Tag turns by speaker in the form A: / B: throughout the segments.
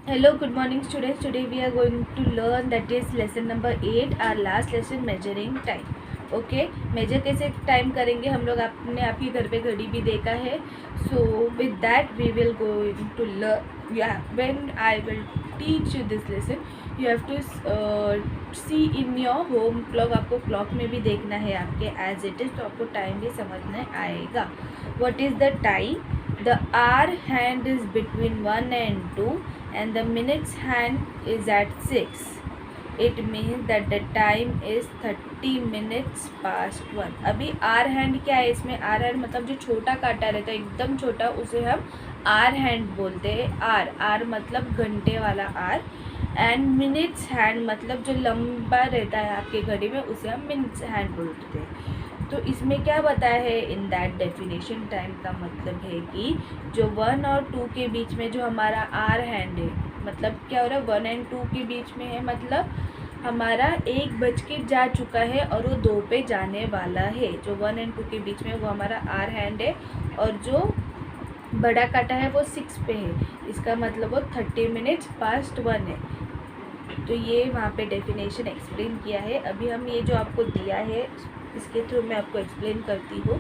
A: Hello, good morning students. Today we are going to learn that is lesson number 8, our last lesson measuring time. Okay measure कैसे time करेंगे हम लोग आपने आपके घर पे घड़ी भी देखा है. So with that we will going to learn. When I will teach you this lesson you have to see in your home clock. आपको क्लॉक में भी देखना है आपके एज इट इज़, तो आपको टाइम भी समझना आएगा. What is the time? The hour hand is between 1 and 2 and the minutes hand is at 6. It means that the time is 30 minutes past 1. अभी आर हैंड क्या है? इसमें आर हैंड मतलब जो छोटा काटा रहता है एकदम छोटा, उसे हम आर हैंड बोलते हैं. आर आर मतलब घंटे वाला आर, एंड मिनट्स हैंड मतलब जो लंबा रहता है आपके घड़ी में उसे हम मिनट्स हैंड बोलते हैं. तो इसमें क्या बताया है? इन दैट डेफिनेशन टाइम का मतलब है कि जो 1 और 2 के बीच में जो हमारा आर हैंड है, मतलब क्या हो रहा है 1 एंड 2 के बीच में है, मतलब हमारा 1 बज के जा चुका है और वो 2 पे जाने वाला है. जो 1 एंड 2 के बीच में वो हमारा आर हैंड है और जो बड़ा काटा है वो 6 पे है. इसका मतलब वो 30 मिनट्स पास्ट 1 है. तो ये वहाँ पे डेफिनेशन एक्सप्लेन किया है. अभी हम ये जो आपको दिया है इसके थ्रू मैं आपको एक्सप्लेन करती हूँ.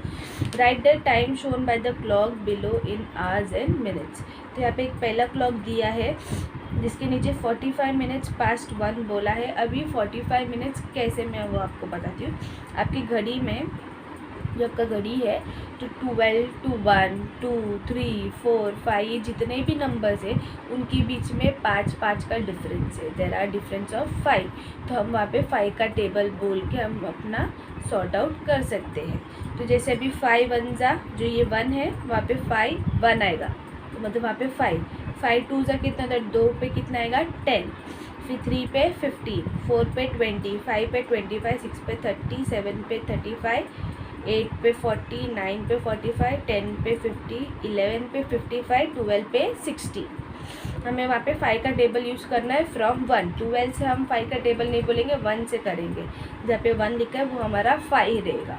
A: Right the time shown by the clock below in hours and minutes. तो यहाँ पे एक पहला क्लॉक दिया है जिसके नीचे 45 मिनट्स पास्ट 1 बोला है. अभी 45 मिनट्स कैसे मैं वो आपको बताती हूँ. आपकी घड़ी में जो आपका घड़ी है तो 12 to 1 2 3 4 5 ये जितने भी नंबर्स है उनके बीच में 5 का डिफरेंस है. There are difference of 5. तो हम वहाँ पे 5 का टेबल बोल के हम अपना सॉर्ट आउट कर सकते हैं. तो जैसे अभी 5 1 जा, जो ये 1 है वहाँ पे 5 1 आएगा, तो मतलब वहाँ पे 5 2 जा कितना था? 2 पे कितना आएगा? 10. फिर 3 पे 15, 4 पे 20, 5 पे 25, 6 पे 30, 7 पे 35, 8 पे 40, 9 पे 45, 10 पे 50, 11 पे 55, 12 पे 60. हमें वहाँ पे 5 का टेबल यूज़ करना है फ्रॉम 1. 12 से हम 5 का टेबल नहीं बोलेंगे, 1 से करेंगे. जहाँ पे 1 लिखा है वो हमारा 5 रहेगा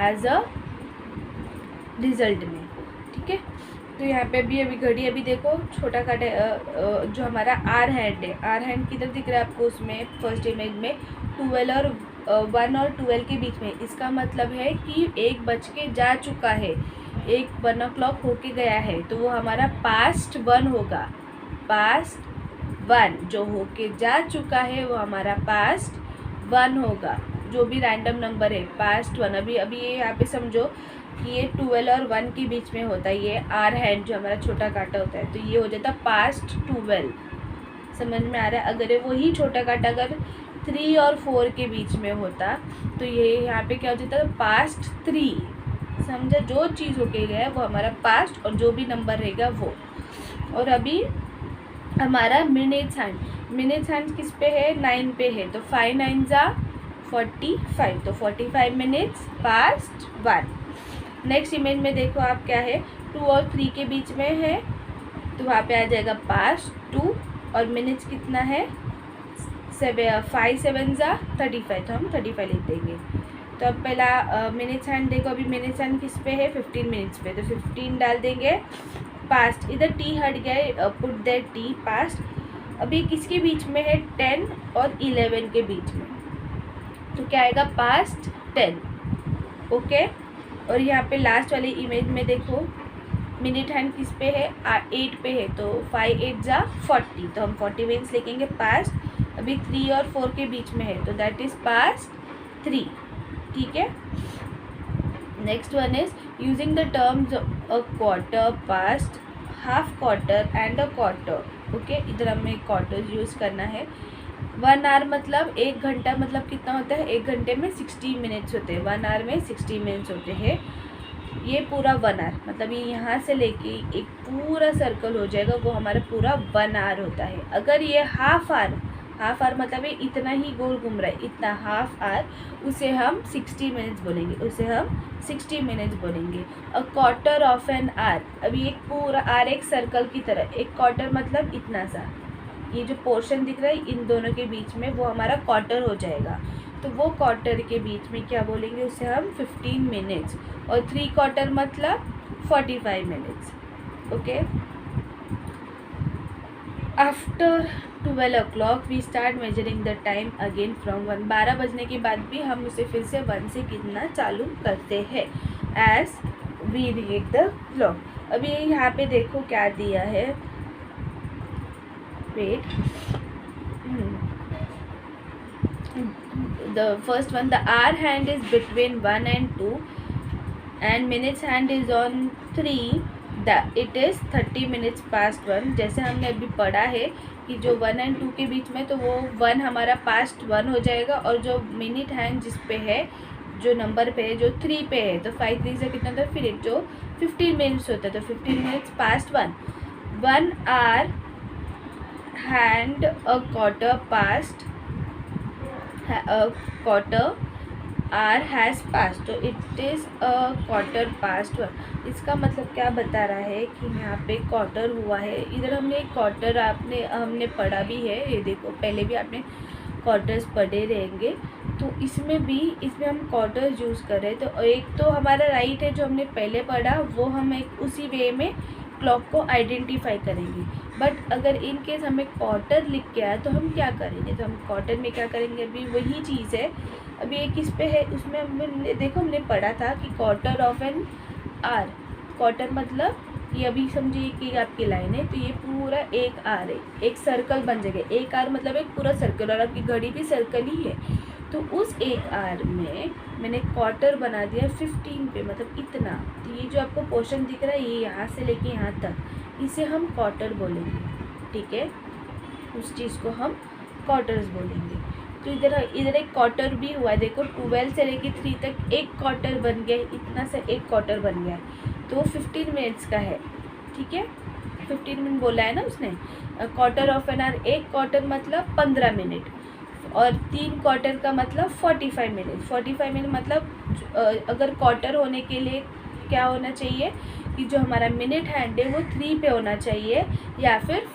A: एज अ रिजल्ट में. ठीक है. तो यहाँ पे अभी घड़ी अभी देखो छोटा काटे जो हमारा आर हैंड है, आर हैंड किधर दिख रहा है आपको? उसमें फर्स्ट इमेज में 12 और 1 और 12 के बीच में. इसका मतलब है कि 1 बज के जा चुका है, 1 o'clock होके गया है, तो वो हमारा पास्ट 1 होगा. पास्ट 1 जो होके जा चुका है वो हमारा पास्ट 1 होगा. जो भी रैंडम नंबर है पास्ट 1. अभी ये यहाँ पे समझो कि ये 12 और 1 के बीच में होता है, ये आर हैंड जो हमारा छोटा काटा होता है, तो ये हो जाता पास्ट 12. समझ में आ रहा है? अगर वही छोटा काटा अगर 3 और 4 के बीच में होता तो ये यहाँ पे क्या हो जाता? पास्ट 3. समझा? जो चीज़ होके गया है वो हमारा पास्ट और जो भी नंबर रहेगा वो. और अभी हमारा मिनट्स हैंड किस पे है? 9 पे है. तो 5 9 जा 45, तो 45 मिनट्स पास्ट 1. नेक्स्ट इमेज में देखो आप क्या है, 2 और 3 के बीच में है, तो वहाँ पे आ जाएगा पास्ट 2 और मिनट्स कितना है? 5 7 जा 35, तो हम 35 लिख देंगे. तो अब पहला मिनट्स हैंड देखो. अभी मिनट्स हैंड किस पे है? 15 मिनट्स पे, तो 15 डाल देंगे. पास्ट इधर टी हट गया, पुट दैट टी पास्ट. अभी किसके बीच में है? 10 और 11 के बीच में, तो क्या आएगा? पास्ट 10. ओके. और यहाँ पे लास्ट वाली इमेज में देखो मिनट हैंड किस पे है? 8 पे है, तो 5 8 जा 40, तो हम 40 मिनट्स लिखेंगे पास्ट. अभी 3 और 4 के बीच में है, तो दैट इज़ पास्ट 3. ठीक है. Next one is using the terms a quarter, past, half quarter and a quarter. Okay. इधर हमें क्वार्टर्स यूज़ करना है. 1 आवर मतलब 1 घंटा, मतलब कितना होता है? 1 घंटे में 60 मिनट्स होते हैं. 1 आवर में 60 मिनट्स होते हैं. ये पूरा 1 आवर मतलब ये यहाँ से लेके एक पूरा सर्कल हो जाएगा, वो हमारा पूरा 1 आवर होता है. अगर ये हाफ आवर मतलब ये इतना ही गोल घूम रहा है, इतना हाफ आवर, उसे हम 60 मिनट्स बोलेंगे, उसे हम 60 मिनट्स बोलेंगे. A quarter of an hour. अभी एक पूरा आर एक सर्कल की तरह, एक क्वार्टर मतलब इतना सा, ये जो पोर्शन दिख रहा है इन दोनों के बीच में वो हमारा क्वार्टर हो जाएगा. तो वो क्वार्टर के बीच में क्या बोलेंगे? उसे हम 15 मिनट्स. और 3 क्वार्टर मतलब 45 minutes. Okay. After 12 o'clock we start measuring the time again from 1। 12 बजने के बाद भी हम उसे फिर से 1 से गिनना चालू करते हैं as we read the clock. अभी यहाँ पे देखो क्या दिया है, wait, the first one, the hour hand is between 1 and 2 and minutes hand is on 3, it is 30 minutes past 1। जैसे हमने अभी पढ़ा है कि जो 1 and 2 के बीच में, तो वो 1 हमारा past 1 हो जाएगा, और जो मिनट हैंड जिस पे है, जो नंबर पे है, जो 3 पे है, तो 5 3 से कितना होता है, फिर जो 15 minutes होता है, तो 15 minutes past 1। 1 hour hand a quarter past, a quarter or has pass, तो it is a quarter past 1। इसका मतलब क्या बता रहा है कि यहाँ पे क्वार्टर हुआ है। इधर हमने क्वार्टर हमने पढ़ा भी है, ये देखो पहले भी आपने क्वार्टर्स पढ़े रहेंगे, तो इसमें हम क्वार्टर्स यूज़ कर रहे हैं। तो एक तो हमारा राइट है जो हमने पहले पढ़ा, वो हम एक उसी वे में क्लॉक को आइडेंटिफाई करेंगे। बट अगर इन केस हमें क्वार्टर लिख के आया तो हम क्या करेंगे, तो हम क्वार्टर में क्या करेंगे, अभी वही चीज़ है। अभी एक इस पे है, उसमें हमने पढ़ा था कि quarter of an hour, quarter मतलब ये अभी समझिए कि आपकी लाइन है, तो ये पूरा एक आर है, एक सर्कल बन जाएगा। एक आर मतलब एक पूरा सर्कल, और आपकी घड़ी भी सर्कल ही है। तो उस एक आर में मैंने क्वार्टर बना दिया 15 पे, मतलब इतना। तो ये जो आपको पोर्शन दिख रहा है, ये यहाँ से लेके यहाँ तक, इसे हम क्वार्टर बोलेंगे, ठीक है। उस चीज़ को हम क्वार्टर्स बोलेंगे। तो इधर एक क्वार्टर भी हुआ है, देखो 12 से लेके 3 तक एक क्वार्टर बन गया, इतना से एक क्वार्टर बन गया है, तो 15 मिनट्स का है, ठीक है। 15 मिनट बोला है ना उसने। क्वार्टर ऑफ एन आवर, एक क्वार्टर मतलब 15 मिनट, और 3 क्वार्टर का मतलब 45 मिनट। 45 मिनट मतलब अगर क्वार्टर होने के लिए क्या होना चाहिए कि जो हमारा मिनट हैंड है वो 3 पे होना चाहिए, या फिर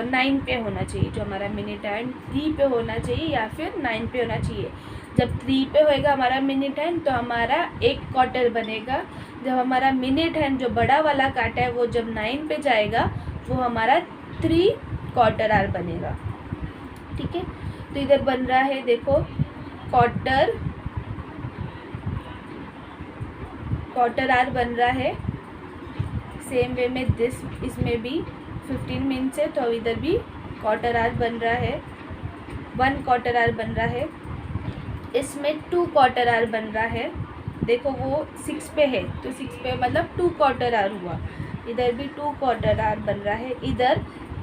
A: 9 पे होना चाहिए। जो हमारा मिनट हैंड 3 पे होना चाहिए या फिर 9 पे होना चाहिए। जब 3 पे होएगा हमारा मिनट हैंड, तो हमारा एक क्वार्टर बनेगा। जब हमारा मिनट हैंड जो बड़ा वाला काटा है वो जब 9 पे जाएगा, वो हमारा 3 क्वार्टर आवर बनेगा, ठीक है। तो इधर बन रहा है, देखो क्वार्टर आवर बन रहा है। सेम वे में इसमें भी 15 मिनट्स है, तो इधर भी क्वार्टर आवर बन रहा है, 1 क्वार्टर आवर बन रहा है। इसमें 2 क्वार्टर आवर बन रहा है, देखो वो 6 पे है, तो 6 पे मतलब 2 क्वार्टर आवर हुआ। इधर भी 2 क्वार्टर आवर बन रहा है, इधर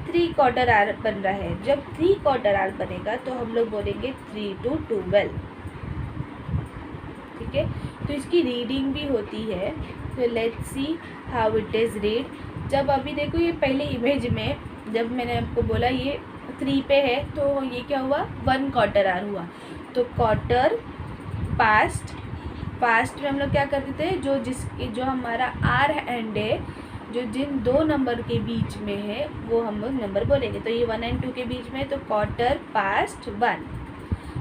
A: 3 क्वार्टर आवर बन रहा है। जब 3 क्वार्टर आवर बनेगा तो हम लोग बोलेंगे 3 to 12, ठीक है। तो इसकी रीडिंग भी होती है, तो let's see how it is read. जब अभी देखो ये पहले इमेज में जब मैंने आपको बोला ये 3 पे है, तो ये क्या हुआ, 1 क्वार्टर आवर हुआ। तो क्वार्टर पास्ट में हम लोग क्या करते थे, जो हमारा आर हैंड है, जो जिन 2 नंबर के बीच में है, वो हम लोग नंबर बोलेंगे। तो ये 1 and 2 के बीच में, तो क्वार्टर पास्ट 1।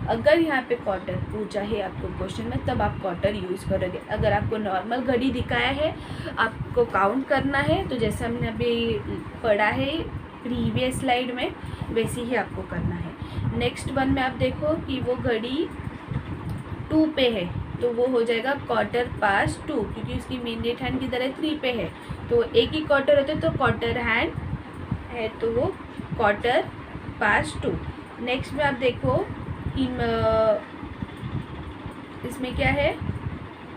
A: अगर यहाँ पे क्वार्टर पूछा है आपको क्वेश्चन में, तब आप क्वार्टर यूज़ करोगे। अगर आपको नॉर्मल घड़ी दिखाया है, आपको काउंट करना है, तो जैसे हमने अभी पढ़ा है प्रीवियस स्लाइड में, वैसे ही आपको करना है। नेक्स्ट वन में आप देखो कि वो घड़ी 2 पे है, तो वो हो जाएगा क्वार्टर पास्ट 2, क्योंकि उसकी मिनट हैंड किधर है, 3 पे है, तो एक ही क्वार्टर होते, तो क्वार्टर हैंड है, तो वो क्वार्टर पास्ट 2। नेक्स्ट में आप देखो कि इसमें क्या है,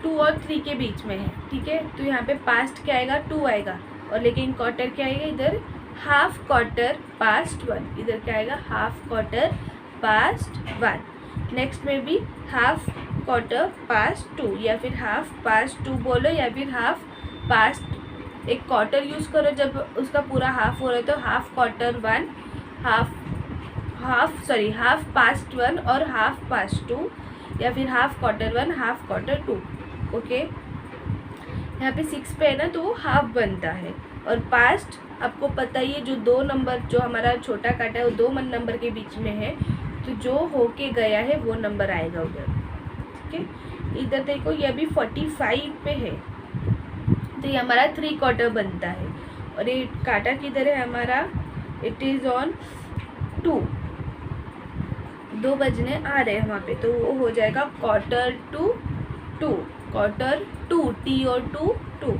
A: 2 और 3 के बीच में है, ठीक है। तो यहाँ पे पास्ट क्या आएगा, 2 आएगा, और लेकिन क्वार्टर क्या आएगा, इधर हाफ क्वार्टर पास्ट 1, इधर क्या आएगा, हाफ क्वार्टर पास्ट 1। नेक्स्ट में भी हाफ क्वार्टर पास्ट 2, या फिर हाफ पास्ट 2 बोलो, या फिर हाफ पास्ट, एक क्वार्टर यूज़ करो जब उसका पूरा हाफ हो रहा है, तो हाफ क्वार्टर 1, हाफ पास्ट 1 और हाफ पास्ट 2, या फिर half quarter 1 half quarter 2, okay. यहाँ पे 6 पे है ना, तो वो हाफ बनता है। और पास्ट आपको पता ही है, जो 2 नंबर जो हमारा छोटा काटा है वो 2 नंबर के बीच में है, तो जो होके गया है वो नंबर आएगा उधर, ठीक है। इधर देखो ये अभी 45 पे है, तो ये हमारा 3 क्वार्टर बनता है। और ये काटा किधर है हमारा, इट इज़ ऑन 2, 2 बजने आ रहे हैं वहाँ पे, तो वो हो जाएगा 1:45, क्वार्टर टू, टी और टू, टू।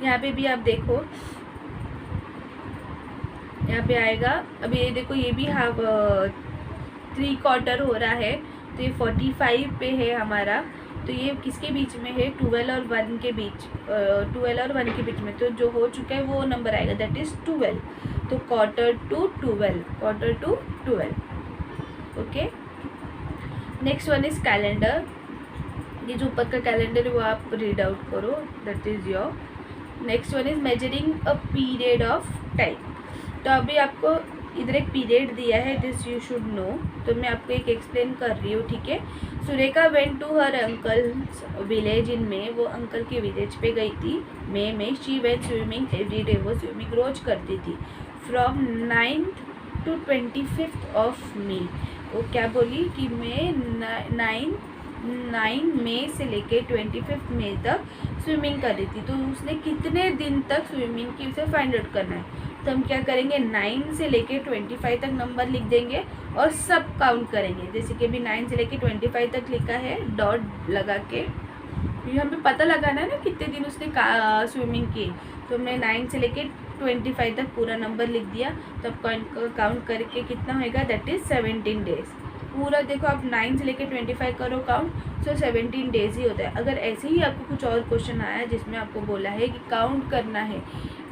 A: यहाँ पे भी आप देखो, यहाँ पे आएगा, अभी ये देखो ये भी हाफ 3/4 हो रहा है, तो ये 45 पे है हमारा। तो ये किसके बीच में है, 12 और 1 के बीच, 12 और 1 के बीच में, तो जो हो चुका है वो नंबर आएगा, दैट इज़ 12। तो 1:45, okay. Next one is calendar. ये जो ऊपर का कैलेंडर है वो आप रीड आउट करो, that is your. Next one is measuring a period of time. तो अभी आपको इधर एक पीरियड दिया है, दिस यू शुड नो, तो मैं आपको एक एक्सप्लेन कर रही हूँ, ठीक है। Surekha went to her uncle's village in May, वो अंकल के विलेज पे गई थी मई में। She went swimming every day, वो स्विमिंग रोज करती थी। From 9th to 25th of May, वो क्या बोली कि मैं 9 मई से लेके 25 मई तक स्विमिंग कर रही थी। तो उसने कितने दिन तक स्विमिंग की, उसे फाइंड आउट करना है। तो हम क्या करेंगे, 9 से लेके 25 तक नंबर लिख देंगे और सब काउंट करेंगे। जैसे कि अभी 9 से लेके 25 तक लिखा है, डॉट लगा के, यहाँ पे पता लगाना है ना कितने दिन उसने स्विमिंग की। तो हमने 9 से लेके 25 तक पूरा नंबर लिख दिया। तो अब काउंट करके कितना होएगा, दैट इज़ 17 डेज। पूरा देखो आप 9 से लेके 25 करो काउंट, सो 17 डेज ही होता है। अगर ऐसे ही आपको कुछ और क्वेश्चन आया जिसमें आपको बोला है कि काउंट करना है,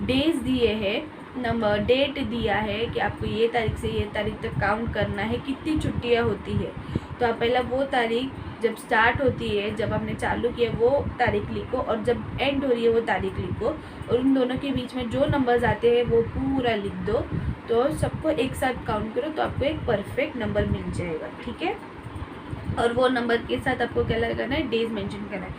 A: डेज दिए हैं, नंबर डेट दिया है कि आपको ये तारीख से ये तारीख तक काउंट करना है, कितनी छुट्टियाँ होती है, तो आप पहला वो तारीख जब स्टार्ट होती है, जब आपने चालू किया वो तारीख लिखो, और जब एंड हो रही है वो तारीख लिखो, और उन दोनों के बीच में जो नंबर्स आते हैं वो पूरा लिख दो। तो सबको एक साथ काउंट करो तो आपको एक परफेक्ट नंबर मिल जाएगा, ठीक है। और वो नंबर के साथ आपको क्या लगाना है, डेज मेंशन करना है।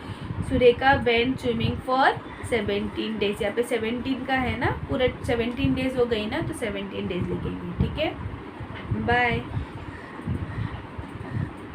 A: Surekha went swimming for 17 days, यहाँ पे 17 का है ना, पूरा 17 डेज हो गई ना, तो 17 डेज लिखेंगे, ठीक है। बाय।